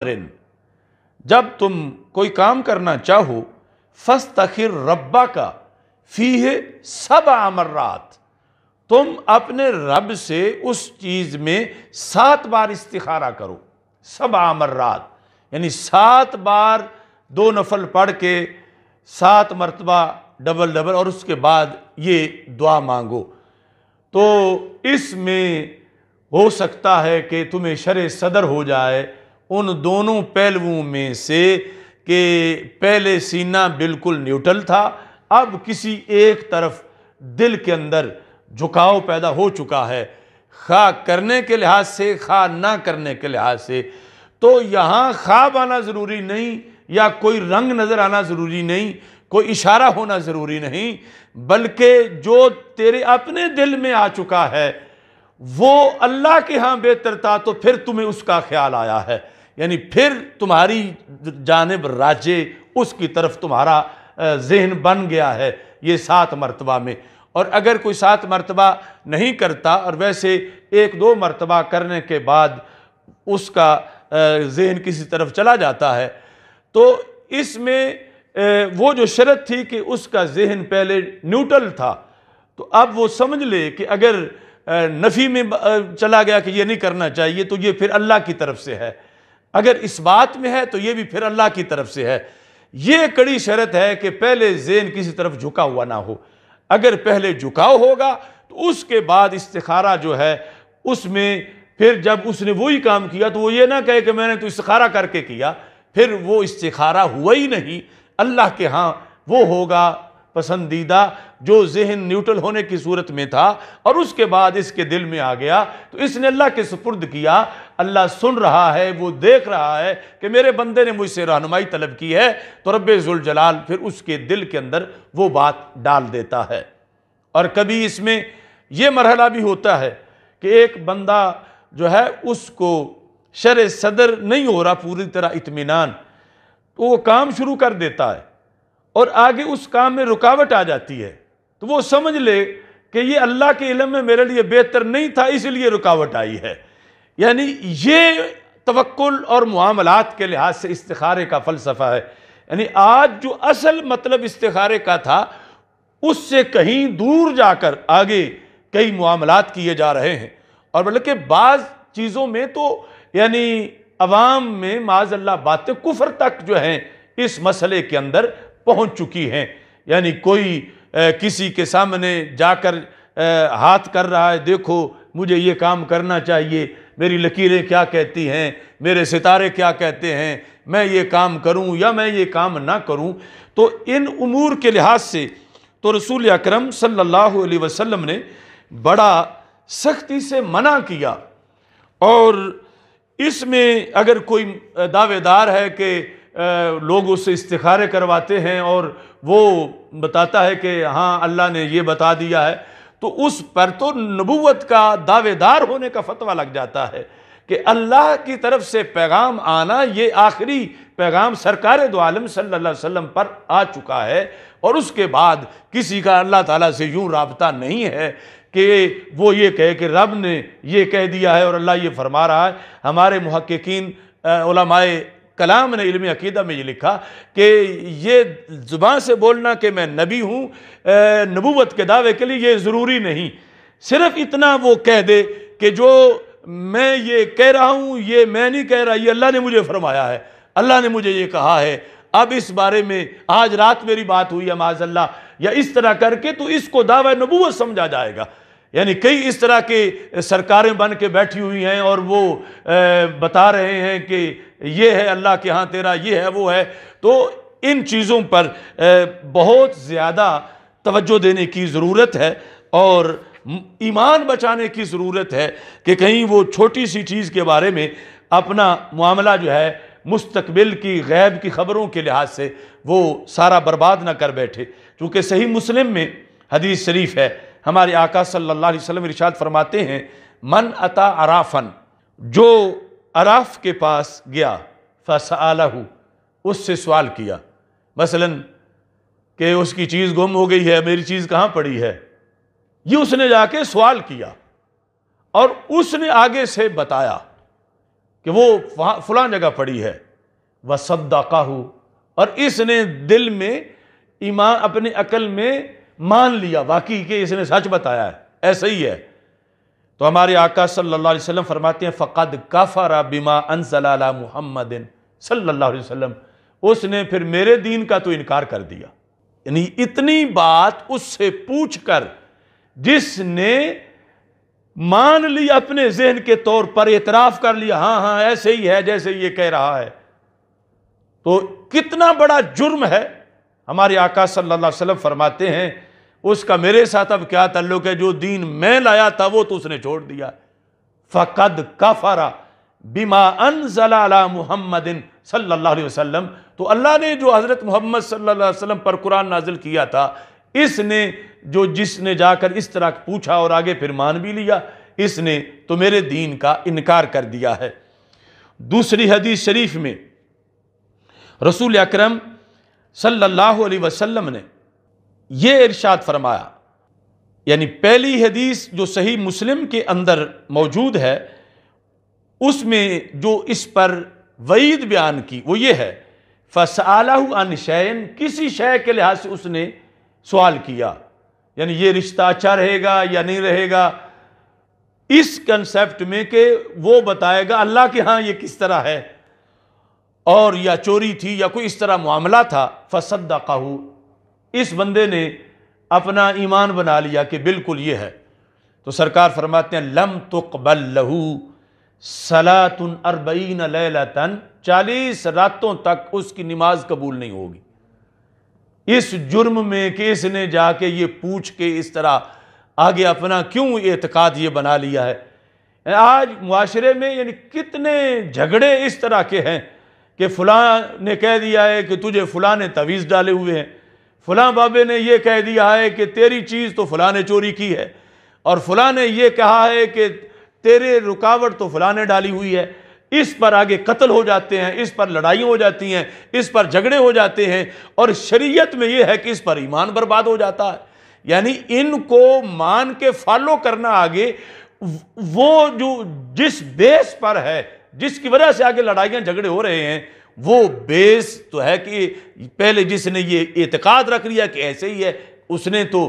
جب تم کوئی کام کرنا چاہو فاستخر ربک فیہ 7 مرات، تم اپنے رب سے اس چیز میں 7 بار استخارہ کرو۔ 7 مرات یعنی 7 بار 2 نفل پڑھ کے 7 مرتبہ ڈبل اور اس کے بعد یہ دعا مانگو۔ تو اس میں ہو سکتا ہے کہ تمہیں شرح صدر ہو جائے ان دونوں پہلوؤں میں سے کہ پہلے سینہ بالکل نیوٹرل تھا، اب کسی ایک طرف دل کے اندر جھکاؤ پیدا ہو چکا ہے، خواہ کرنے کے لحاظ سے خواہ نہ کرنے کے لحاظ سے۔ تو یہاں خواب آنا ضروری نہیں، یا کوئی رنگ نظر آنا ضروری نہیں، کوئی اشارہ ہونا ضروری نہیں، بلکہ جو تیرے اپنے دل میں آ چکا ہے وہ اللہ کے ہاں بہتر تھا، تو پھر تمہیں اس کا خیال آیا ہے، یعنی پھر تمہاری جانب راجع اس کی طرف تمہارا ذہن بن گیا ہے یہ 7 مرتبہ میں۔ اور اگر کوئی 7 مرتبہ نہیں کرتا اور ویسے 1-2 مرتبہ کرنے کے بعد اس کا ذہن کسی طرف چلا جاتا ہے، تو اس میں وہ جو شرط تھی کہ اس کا ذہن پہلے نیوٹرل تھا، تو اب وہ سمجھ لے کہ اگر نفی میں چلا گیا کہ یہ نہیں کرنا چاہیے تو یہ پھر اللہ کی طرف سے ہے، اگر اس بات میں ہے تو یہ بھی پھر اللہ کی طرف سے ہے۔ یہ کڑی شرط ہے کہ پہلے ذہن کسی طرف جھکا ہوا نہ ہو۔ اگر پہلے جھکاؤ ہوگا تو اس کے بعد استخارہ جو ہے اس میں پھر جب اس نے وہی کام کیا تو وہ یہ نہ کہے کہ میں نے تو استخارہ کر کے کیا، پھر وہ استخارہ ہوا ہی نہیں۔ اللہ کے ہاں وہ ہوگا پسندیدہ جو ذہن نیوٹرل ہونے کی صورت میں تھا اور اس کے بعد اس کے دل میں آ گیا تو اس نے اللہ کے سپرد کیا۔ اللہ سن رہا ہے، وہ دیکھ رہا ہے کہ میرے بندے نے مجھ سے رہنمائی طلب کی ہے، تو رب ذوالجلال پھر اس کے دل کے اندر وہ بات ڈال دیتا ہے۔ اور کبھی اس میں یہ مرحلہ بھی ہوتا ہے کہ ایک بندہ جو ہے اس کو شرح صدر نہیں ہو رہا پوری طرح اطمینان، تو وہ کام شروع کر دیتا ہے اور آگے اس کام میں رکاوٹ آ جاتی ہے، تو وہ سمجھ لے کہ یہ اللہ کے علم میں میرے لیے بہتر نہیں تھا اس لیے رکاوٹ آئی ہے۔ یعنی یہ توکل اور معاملات کے لحاظ سے استخارے کا فلسفہ ہے۔ یعنی آج جو اصل مطلب استخارے کا تھا اس سے کہیں دور جا کر آگے کئی معاملات کیے جا رہے ہیں، اور بلکہ بعض چیزوں میں تو یعنی عوام میں معاذ اللہ باتیں کفر تک جو ہیں اس مسئلے کے اندر پہنچ چکی ہیں۔ یعنی کوئی کسی کے سامنے جا کر ہاتھ کر رہا ہے، دیکھو مجھے یہ کام کرنا چاہیے، میری لکیریں کیا کہتی ہیں، میرے ستارے کیا کہتے ہیں، میں یہ کام کروں یا میں یہ کام نہ کروں۔ تو ان امور کے لحاظ سے تو رسول اکرم صلی اللہ علیہ وسلم نے بڑا سختی سے منع کیا۔ اور اس میں اگر کوئی دعوے دار ہے کہ لوگ اس سے استخارے کرواتے ہیں اور وہ بتاتا ہے کہ ہاں اللہ نے یہ بتا دیا ہے، تو اس پر تو نبوت کا دعوے دار ہونے کا فتویٰ لگ جاتا ہے کہ اللہ کی طرف سے پیغام آنا یہ آخری پیغام سرکار دو عالم صلی اللہ علیہ وسلم پر آ چکا ہے، اور اس کے بعد کسی کا اللہ تعالیٰ سے یوں رابطہ نہیں ہے کہ وہ یہ کہے کہ رب نے یہ کہہ دیا ہے اور اللہ یہ فرما رہا ہے۔ ہمارے محققین علماء کلام نے علم عقیدہ میں یہ لکھا کہ یہ زبان سے بولنا کہ میں نبی ہوں نبوت کے دعوے کے لیے یہ ضروری نہیں، صرف اتنا وہ کہہ دے کہ جو میں یہ کہہ رہا ہوں یہ میں نہیں کہہ رہا، یہ اللہ نے مجھے فرمایا ہے، اللہ نے مجھے یہ کہا ہے، اب اس بارے میں آج رات میری بات ہوئی ہے معاذ اللہ، یا اس طرح کر کے تو اس کو دعوی نبوت سمجھا جائے گا۔ یعنی کئی اس طرح کے سرکاریں بن کے بیٹھی ہوئی ہیں اور وہ بتا رہے ہیں کہ یہ ہے اللہ کے ہاں تیرا، یہ ہے وہ ہے۔ تو ان چیزوں پر بہت زیادہ توجہ دینے کی ضرورت ہے اور ایمان بچانے کی ضرورت ہے کہ کہیں وہ چھوٹی سی چیز کے بارے میں اپنا معاملہ جو ہے مستقبل کی غیب کی خبروں کے لحاظ سے وہ سارا برباد نہ کر بیٹھے۔ چونکہ صحیح مسلم میں حدیث شریف ہے، ہمارے آقا صلی اللہ علیہ وسلم ارشاد فرماتے ہیں من اتا عرافن، جو عراف کے پاس گیا فسألہ، اس سے سوال کیا، مثلا کہ اس کی چیز گم ہو گئی ہے، میری چیز کہاں پڑی ہے، یہ اس نے جا کے سوال کیا اور اس نے آگے سے بتایا کہ وہ فلاں جگہ پڑی ہے، وَصَدَّقَهُ، اور اس نے دل میں ایمان، اپنے عقل میں مان لیا واقعی کہ اس نے سچ بتایا ہے، ایسا ہی ہے، تو ہمارے آقا صلی اللہ علیہ وسلم فرماتے ہیں فَقَدْ كَفَرَ بِمَا أَنزَلَ عَلَى مُحَمَّدٍ صلی اللہ علیہ وسلم، اس نے پھر میرے دین کا تو انکار کر دیا۔ یعنی اتنی بات اس سے پوچھ کر جس نے مان لی، اپنے ذہن کے طور پر اعتراف کر لیا، ہاں ہاں ایسے ہی ہے جیسے یہ کہہ رہا ہے، تو کتنا بڑا جرم ہے۔ ہمارے آقا صلی اللہ علیہ وسلم فرماتے ہیں اس کا میرے ساتھ اب کیا تعلق ہے، جو دین میں لایا تھا وہ تو اس نے چھوڑ دیا۔ فَقَدْ كَفَرَ بِمَا أَنزَلَ عَلَى مُحَمَّدٍ صلی اللہ علیہ وسلم، تو اللہ نے جو حضرت محمد صلی اللہ علیہ وسلم پر قرآن نازل کیا تھا، جس نے جا کر اس طرح پوچھا اور آگے پھر مان بھی لیا، اس نے تو میرے دین کا انکار کر دیا ہے۔ دوسری حدیث شریف میں رسول اکرم صلی اللہ علیہ وسلم نے یہ ارشاد فرمایا، یعنی پہلی حدیث جو صحیح مسلم کے اندر موجود ہے اس میں جو اس پر وعید بیان کی وہ یہ ہے، فَسَأَلَهُ عَنْ شَيْءٍ، کسی شے کے لحاظ سے اس نے سوال کیا، یعنی یہ رشتہ اچھا رہے گا یا نہیں رہے گا، اس کنسیپٹ میں کہ وہ بتائے گا اللہ کے ہاں یہ کس طرح ہے، اور یا چوری تھی یا کوئی اس طرح معاملہ تھا، فَصَدَّقَهُ، اس بندے نے اپنا ایمان بنا لیا کہ بالکل یہ ہے، تو سرکار فرماتے ہیں لَمْ تُقْبَلْ لَهُ صَلَاةٌ 40 لَيْلَةً، 40 راتوں تک اس کی نماز قبول نہیں ہوگی، اس جرم میں کہ اس نے جا کے یہ پوچھ کے اس طرح آگے اپنا کیوں اعتقاد یہ بنا لیا ہے۔ آج معاشرے میں یعنی کتنے جھگڑے اس طرح کے ہیں کہ فلاں نے کہہ دیا ہے کہ تجھے فلاں نے تعویذ ڈالے ہوئے ہیں، فلاں بابے نے یہ کہہ دیا ہے کہ تیری چیز تو فلاں نے چوری کی ہے، اور فلاں نے یہ کہا ہے کہ تیرے رکاوٹ تو فلاں نے ڈالی ہوئی ہے، اس پر آگے قتل ہو جاتے ہیں، اس پر لڑائیاں ہو جاتی ہیں، اس پر جھگڑے ہو جاتے ہیں، اور شریعت میں یہ ہے کہ اس پر ایمان برباد ہو جاتا ہے۔ یعنی ان کو مان کے فالو کرنا آگے، وہ جو جس بیس پر ہے، جس کی وجہ سے آگے لڑائیاں جھگڑے ہو رہے ہیں، وہ بیس تو ہے کہ پہلے جس نے یہ اعتقاد رکھ لیا کہ ایسے ہی ہے، اس نے تو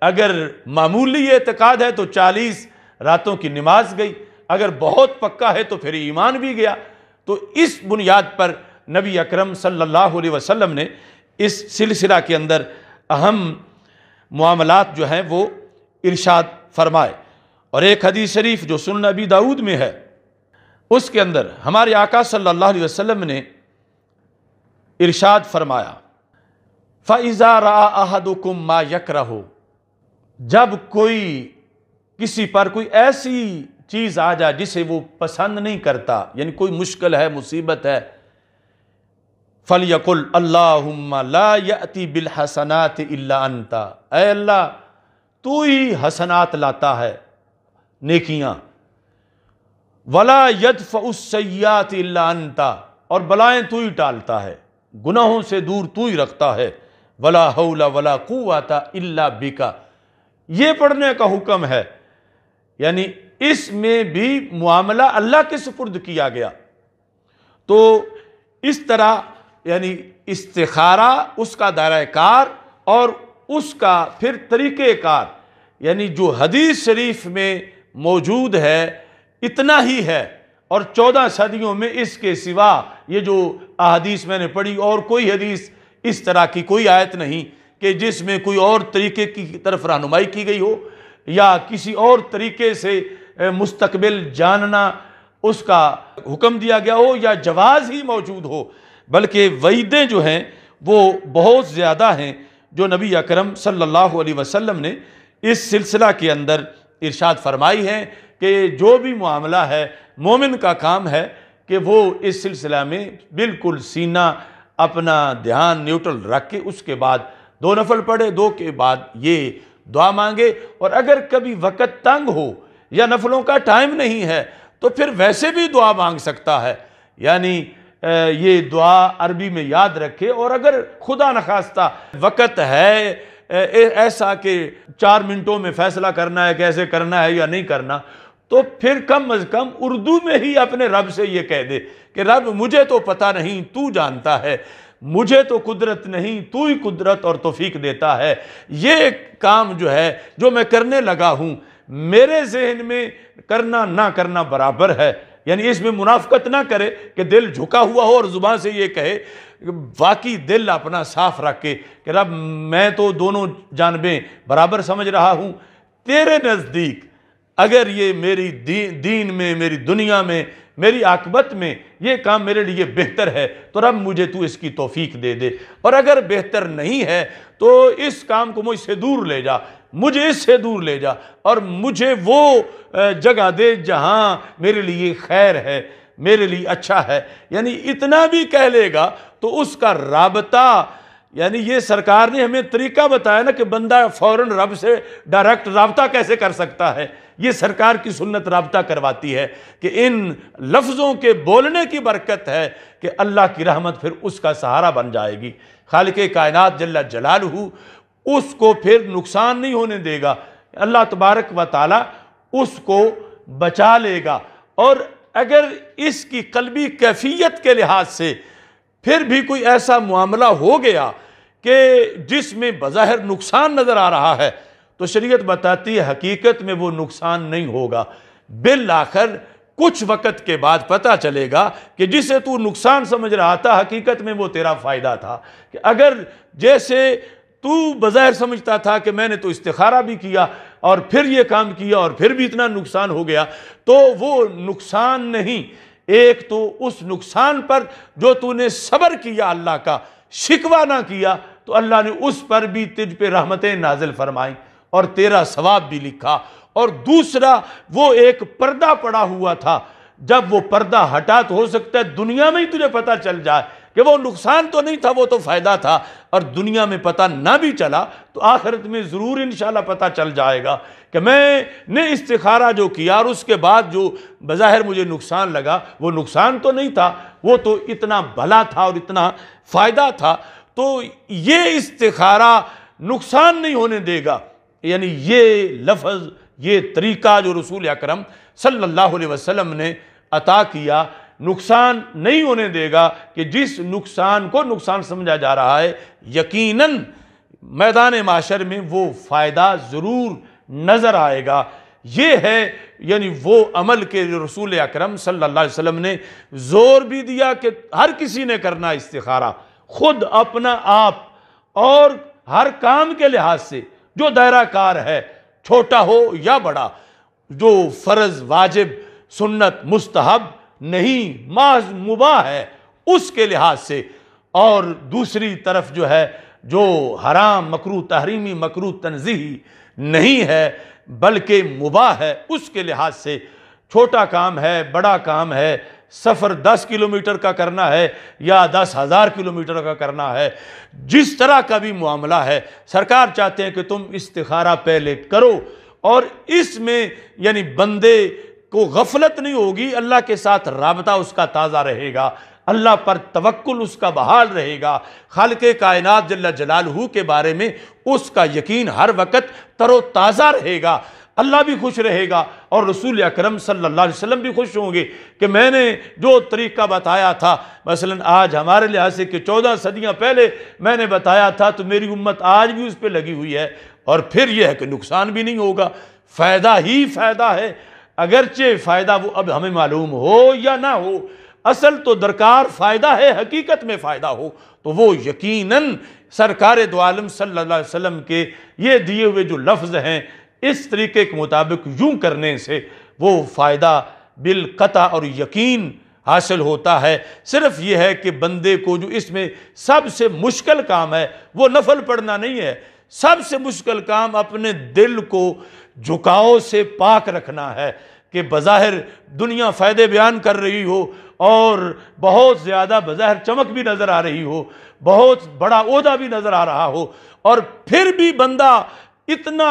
اگر معمولی اعتقاد ہے تو 40 راتوں کی نماز گئی، اگر بہت پکا ہے تو پھر ایمان بھی گیا۔ تو اس بنیاد پر نبی اکرم صلی اللہ علیہ وسلم نے اس سلسلہ کے اندر اہم معاملات جو ہیں وہ ارشاد فرمائے۔ اور ایک حدیث شریف جو سنن ابی داؤد میں ہے، اس کے اندر ہمارے آقا صلی اللہ علیہ وسلم نے ارشاد فرمایا فَإِذَا رَأَى أَحَدُكُمْ مَا يَكْرَهُ، جب کوئی کسی پر کوئی ایسی چیز آ جائے جسے وہ پسند نہیں کرتا، یعنی کوئی مشکل ہے، مصیبت ہے، فَلْيَقُلْ اللَّهُمَّ لَا يَأْتِي بِالْحَسَنَاتِ إِلَّا أَنْتَ، اے اللہ تو ہی حسنات لاتا ہے، نیکیاں، وَلَا يَدْفَعُ السَّيِّئَاتِ إِلَّا أَنْتَ، اور بلائیں تو ہی ٹالتا ہے، گناہوں سے دور تو ہی رکھتا ہے، وَلَا حَوْلَ وَلَا قُوَّةَ إِلَّا بِكَ، یہ پڑھنے کا حکم ہے، یعنی اس میں بھی معاملہ اللہ کے سپرد کیا گیا۔ تو اس طرح یعنی استخارہ، اس کا دائرہ کار اور اس کا پھر طریقہ کار، یعنی جو حدیث شریف میں موجود ہے اتنا ہی ہے، اور 14 صدیوں میں اس کے سوا یہ جو احادیث میں نے پڑھی اور کوئی حدیث اس طرح کی کوئی آیت نہیں کہ جس میں کوئی اور طریقے کی طرف رہنمائی کی گئی ہو یا کسی اور طریقے سے مستقبل جاننا اس کا حکم دیا گیا ہو یا جواز ہی موجود ہو، بلکہ وعیدیں جو ہیں وہ بہت زیادہ ہیں جو نبی اکرم صلی اللہ علیہ وسلم نے اس سلسلہ کے اندر ارشاد فرمائی ہے کہ جو بھی معاملہ ہے مومن کا کام ہے کہ وہ اس سلسلہ میں بالکل سینہ اپنا دھیان نیوٹرل رکھ کے اس کے بعد 2 نفل پڑھے، 2 کے بعد یہ دعا مانگے، اور اگر کبھی وقت تنگ ہو یا نفلوں کا ٹائم نہیں ہے تو پھر ویسے بھی دعا مانگ سکتا ہے، یعنی یہ دعا عربی میں یاد رکھے، اور اگر خدا نخواستہ وقت ہے ایسا کہ 4 منٹوں میں فیصلہ کرنا ہے کیسے کرنا ہے یا نہیں کرنا، تو پھر کم از کم اردو میں ہی اپنے رب سے یہ کہہ دے کہ رب مجھے تو پتہ نہیں، تو جانتا ہے، مجھے تو قدرت نہیں، تو ہی قدرت اور توفیق دیتا ہے، یہ کام جو ہے جو میں کرنے لگا ہوں میرے ذہن میں کرنا نہ کرنا برابر ہے، یعنی اس میں منافقت نہ کرے کہ دل جھکا ہوا ہو اور زبان سے یہ کہے، واقعی دل اپنا صاف رکھ کے کہ رب میں تو دونوں جانبیں برابر سمجھ رہا ہوں، تیرے نزدیک اگر یہ میری دین میں، میری دنیا میں، میری عاقبت میں یہ کام میرے لیے بہتر ہے تو رب مجھے تو اس کی توفیق دے دے، اور اگر بہتر نہیں ہے تو اس کام کو مجھ سے دور لے جا، مجھے اس سے دور لے جا، اور مجھے وہ جگہ دے جہاں میرے لیے خیر ہے، میرے لیے اچھا ہے۔ یعنی اتنا بھی کہہ لے گا تو اس کا رابطہ، یعنی یہ سرکار نے ہمیں طریقہ بتایا نا کہ بندہ فوراً رب سے ڈائریکٹ رابطہ کیسے کر سکتا ہے، یہ سرکار کی سنت رابطہ کرواتی ہے کہ ان لفظوں کے بولنے کی برکت ہے کہ اللہ کی رحمت پھر اس کا سہارا بن جائے گی۔ خالق کائنات جل جلالہ اس کو پھر نقصان نہیں ہونے دے گا، اللہ تبارک و تعالی اس کو بچا لے گا۔ اور اگر اس کی قلبی کیفیت کے لحاظ سے پھر بھی کوئی ایسا معاملہ ہو گیا کہ جس میں بظاہر نقصان نظر آ رہا ہے تو شریعت بتاتی ہے حقیقت میں وہ نقصان نہیں ہوگا، بالآخر کچھ وقت کے بعد پتہ چلے گا کہ جسے تو نقصان سمجھ رہا تھا حقیقت میں وہ تیرا فائدہ تھا، کہ اگر جیسے تو بظاہر سمجھتا تھا کہ میں نے تو استخارہ بھی کیا اور پھر یہ کام کیا اور پھر بھی اتنا نقصان ہو گیا، تو وہ نقصان نہیں، ایک تو اس نقصان پر جو تو نے صبر کیا اللہ کا، شکوہ نہ کیا، تو اللہ نے اس پر بھی تجھ پہ رحمتیں نازل فرمائیں اور تیرا ثواب بھی لکھا۔ اور دوسرا وہ ایک پردہ پڑا ہوا تھا، جب وہ پردہ ہٹا تو ہو سکتا ہے دنیا میں ہی تجھے پتہ چل جائے کہ وہ نقصان تو نہیں تھا، وہ تو فائدہ تھا، اور دنیا میں پتہ نہ بھی چلا تو آخرت میں ضرور انشاءاللہ پتہ چل جائے گا کہ میں نے استخارہ جو کیا اور اس کے بعد جو بظاہر مجھے نقصان لگا وہ نقصان تو نہیں تھا، وہ تو اتنا بھلا تھا اور اتنا فائدہ تھا۔ تو یہ استخارہ نقصان نہیں ہونے دے گا، یعنی یہ لفظ، یہ طریقہ جو رسول اکرم صلی اللہ علیہ وسلم نے عطا کیا نقصان نہیں ہونے دے گا، کہ جس نقصان کو نقصان سمجھا جا رہا ہے یقیناً میدان معاشر میں وہ فائدہ ضرور نظر آئے گا۔ یہ ہے یعنی وہ عمل کے رسول اکرم صلی اللہ علیہ وسلم نے زور بھی دیا کہ ہر کسی نے کرنا استخارہ، خود اپنا آپ، اور ہر کام کے لحاظ سے جو دائرہ کار ہے چھوٹا ہو یا بڑا، جو فرض، واجب، سنت، مستحب نہیں، محض مباح ہے اس کے لحاظ سے، اور دوسری طرف جو ہے جو حرام، مکروہ تحریمی، مکروہ تنزیہی نہیں ہے بلکہ مباح ہے، اس کے لحاظ سے چھوٹا کام ہے، بڑا کام ہے، سفر 10 کلومیٹر کا کرنا ہے یا 10,000 کلومیٹر کا کرنا ہے، جس طرح کا بھی معاملہ ہے، سرکار چاہتے ہیں کہ تم استخارہ پہلے کرو، اور اس میں یعنی بندے کو غفلت نہیں ہوگی، اللہ کے ساتھ رابطہ اس کا تازہ رہے گا، اللہ پر توکل اس کا بحال رہے گا، خالق کائنات جل جلالہ کے بارے میں اس کا یقین ہر وقت تر و تازہ رہے گا، اللہ بھی خوش رہے گا اور رسول اکرم صلی اللہ علیہ وسلم بھی خوش ہوں گے کہ میں نے جو طریقہ بتایا تھا، مثلا آج ہمارے لحاظ سے کہ 14 صدیاں پہلے میں نے بتایا تھا تو میری امت آج بھی اس پہ لگی ہوئی ہے، اور پھر یہ ہے کہ نقصان بھی نہیں ہوگا، فائدہ ہی فائدہ ہے، اگرچہ فائدہ وہ اب ہمیں معلوم ہو یا نہ ہو، اصل تو درکار فائدہ ہے، حقیقت میں فائدہ ہو تو وہ یقیناً سرکار دو عالم صلی اللہ علیہ وسلم کے یہ دیے ہوئے جو لفظ ہیں اس طریقے کے مطابق یوں کرنے سے وہ فائدہ بالقطع اور یقین حاصل ہوتا ہے۔ صرف یہ ہے کہ بندے کو جو اس میں سب سے مشکل کام ہے وہ نفل پڑھنا نہیں ہے، سب سے مشکل کام اپنے دل کو جھکاؤ سے پاک رکھنا ہے، کہ بظاہر دنیا فائدے بیان کر رہی ہو اور بہت زیادہ بظاہر چمک بھی نظر آ رہی ہو، بہت بڑا عہدہ بھی نظر آ رہا ہو، اور پھر بھی بندہ اتنا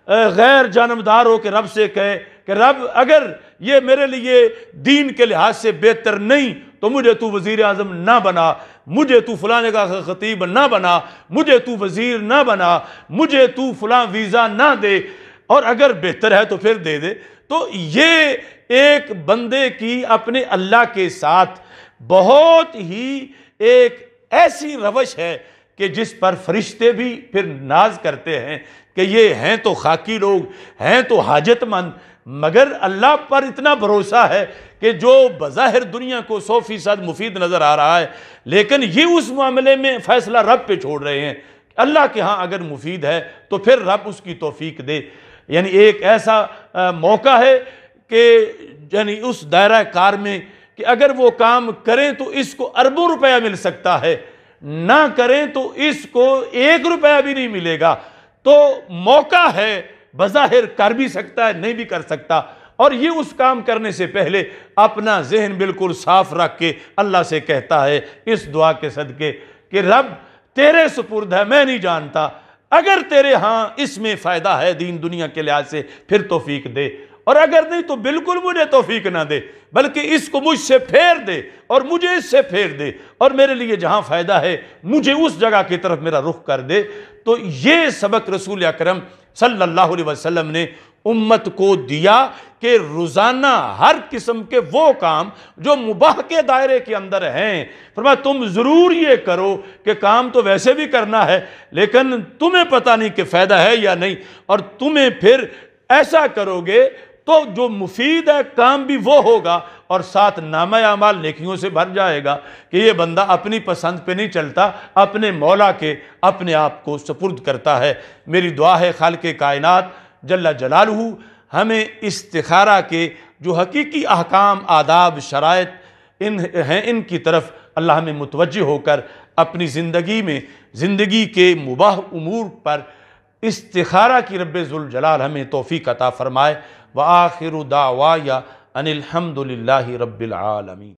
غیر جانبدار ہو کہ رب سے کہے کہ رب اگر یہ میرے لیے دین کے لحاظ سے بہتر نہیں تو مجھے تو وزیر اعظم نہ بنا، مجھے تو فلاں جگہ کا خطیب نہ بنا، مجھے تو وزیر نہ بنا، مجھے تو فلاں ویزا نہ دے، اور اگر بہتر ہے تو پھر دے دے، تو یہ ایک بندے کی اپنے اللہ کے ساتھ بہت ہی ایک ایسی روش ہے کہ جس پر فرشتے بھی پھر ناز کرتے ہیں کہ یہ ہیں تو خاکی لوگ، ہیں تو حاجت مند، مگر اللہ پر اتنا بھروسہ ہے کہ جو بظاہر دنیا کو 100% مفید نظر آ رہا ہے، لیکن یہ اس معاملے میں فیصلہ رب پہ چھوڑ رہے ہیں۔ اللہ کے ہاں اگر مفید ہے تو پھر رب اس کی توفیق دے۔ یعنی ایک ایسا موقع ہے کہ یعنی اس دائرہ کار میں کہ اگر وہ کام کریں تو اس کو اربوں روپیہ مل سکتا ہے، نہ کریں تو اس کو 1 روپیہ بھی نہیں ملے گا۔ تو موقع ہے، بظاہر کر بھی سکتا ہے، نہیں بھی کر سکتا، اور یہ اس کام کرنے سے پہلے اپنا ذہن بالکل صاف رکھ کے اللہ سے کہتا ہے اس دعا کے صدقے کہ رب تیرے سپرد ہے، میں نہیں جانتا، اگر تیرے ہاں اس میں فائدہ ہے دین دنیا کے لحاظ سے پھر توفیق دے، اور اگر نہیں تو بالکل مجھے توفیق نہ دے، بلکہ اس کو مجھ سے پھیر دے اور مجھے اس سے پھیر دے، اور میرے لیے جہاں فائدہ ہے مجھے اس جگہ کی طرف میرا رخ کر دے۔ تو یہ سبق رسول اکرم صلی اللہ علیہ وسلم نے امت کو دیا کہ روزانہ ہر قسم کے وہ کام جو مباح کے دائرے کے اندر ہیں، فرمایا تم ضرور یہ کرو کہ کام تو ویسے بھی کرنا ہے لیکن تمہیں پتہ نہیں کہ فائدہ ہے یا نہیں، اور تمہیں پھر ایسا کرو گے تو جو مفید ہے کام بھی وہ ہوگا، اور ساتھ نامہ اعمال نیکیوں سے بھر جائے گا کہ یہ بندہ اپنی پسند پہ نہیں چلتا، اپنے مولا کے اپنے آپ کو سپرد کرتا ہے۔ میری دعا ہے خالق کائنات جل جلالہ ہمیں استخارہ کے جو حقیقی احکام، آداب، شرائط ان کی طرف اللہ ہمیں متوجہ ہو کر اپنی زندگی میں زندگی کے مباح امور پر استخارہ کی رب ذوالجلال ہمیں توفیق عطا فرمائے۔ وآخر دعوایا ان الحمد للہ رب العالمین۔